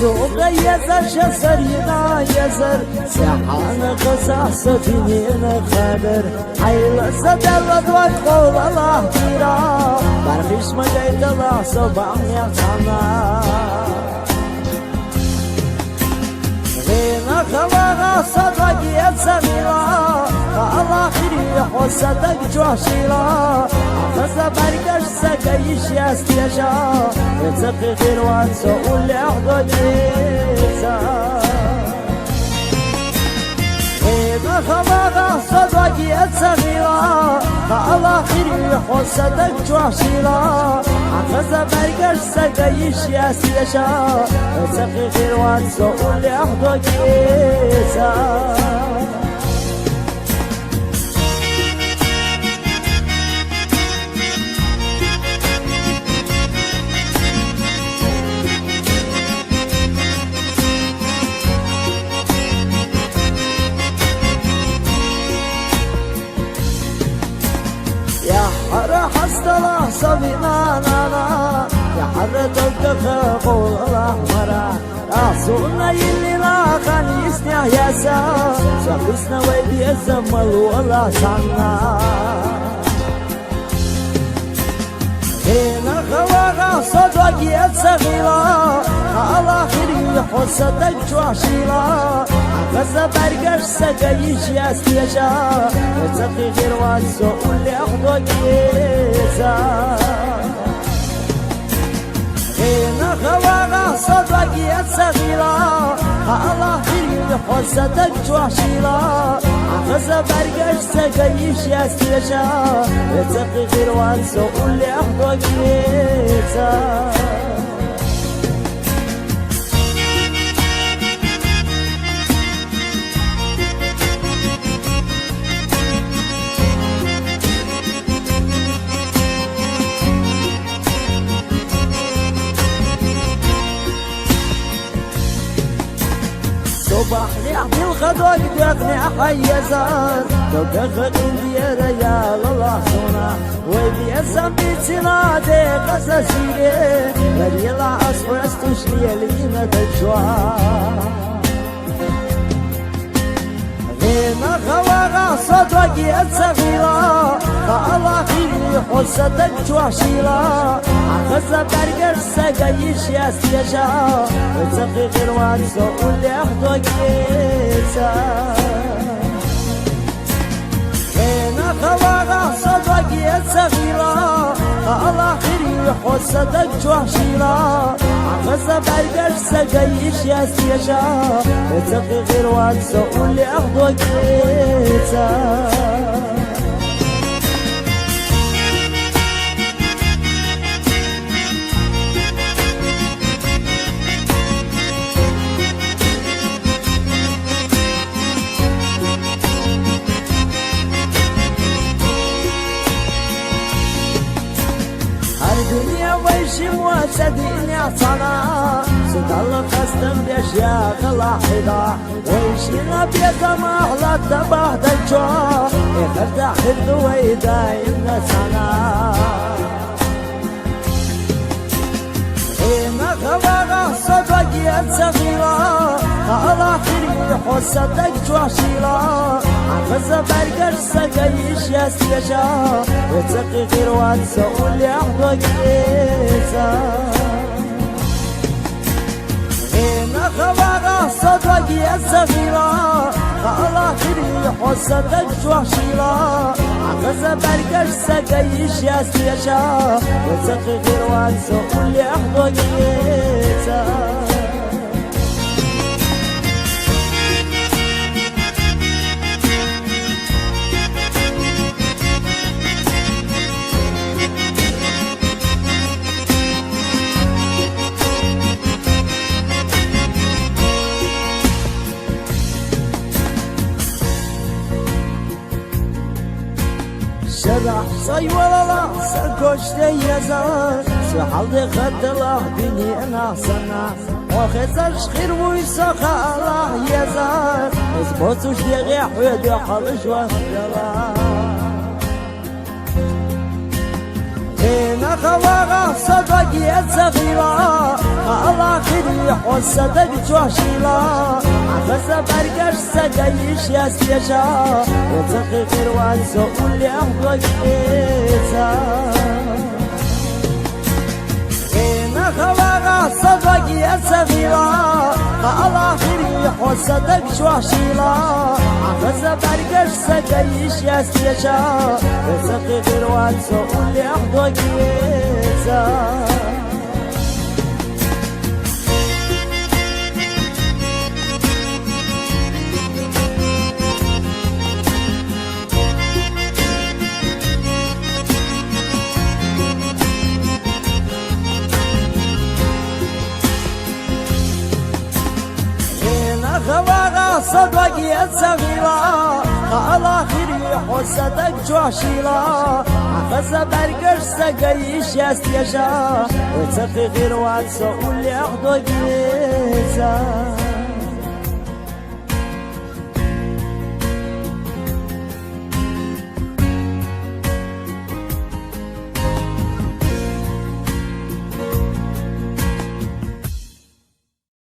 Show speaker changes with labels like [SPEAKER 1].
[SPEAKER 1] شوق يزر شسرينا يزر سحان غزا سفينين خبر حيل سدلت وقول الله تيرا برخيش مجيت الله صباح يخانا غينا خواغا صدق يتسغيرا الله خيري حسدك جوشيرا غزا برقش سكيش يستيشا يتسقي غير وانسو اللي احضو جيزا غينا خواغا صدق يتسغيرا الله خيري حسدك جوشيرا غزا برقش سكيش يستيشا يتسقي غير وانسو اللي احضو جيزا حر حستلا صبينا نانا يا حر تلتخ قول الأحمر راسونا يلي لا خان يسنع يسا شخصنا ويدي الزمل ولا شعنا هنا خواغا صدق يتسغيلا الله خيري حسدك جواشيلا غزا برقش سكيش يستيشا يتسقي غير وانسو اللي اخدو جيزا هنا خواغا صدق يتسغيلا الله خيري حسدك جواشيلا غزا برقش سكيش يستيشا يتسقي غير وانسو اللي اخدو جيزا صباح يعطي الغدوة يقنع حيزان لو دخل دير يا الله صنع ويبي الزنبيتنا دي قساسيري غري العصر استشري لينا تجوان غينا خواغا صدق يتسغيلا الله خيري حسدك جواشيلا غزا برقش سكيش يستيشا يتسقي غير وانسو اللي اخدو جيزا غينا خواغا صدق يتسغيلا الله خيري حسدك جواشيلا غزا برقش سكيش يستيشا يتسقي غير وانسو اللي اخدو جيزا الدنيا ويشي موسدين يا صنا ستال خستم بيشياق اللاحظة ويشي نبيك مهلا تباه دجوا يخرد حد ويداين سنا إما خواغا صدق يتسغيلا الله خيري حسدك جواشيلا غزا برقش سكيش يستيشا يتسقي غير وانسو اللي احضو جيزا هنا خواغا صدق يتسغيلا الله خيري حسدك جواشيلا غزا برقش سكيش يستيشا يتسقي غير وانسو اللي احضو جيزا شرح صي ولا لا سركوش يزار سحل خد الله بني انا صنع وخزرش خير ويسخى الله يزار اثبتوش دغيح ويدي حلش وخدلا هنا خواغا صدقي الصغيرة الله خيري حسدك جوشيلا عفز برقش سقيش يا سيشا وتقي غير وانسو اللي أهدوك إيسا إنا خواغا صدقي الصغيرة الله خيري حسدك جوشيلا عفز برقش سقيش يا سيشا وتقي غير وانسو اللي أهدوك إيسا خواغا صدقي الصغيرة الله خيري حسدك جوشيلا عفز برقش سقيش يا سيشا وتقي غير وانسو اللي أخدو جيزا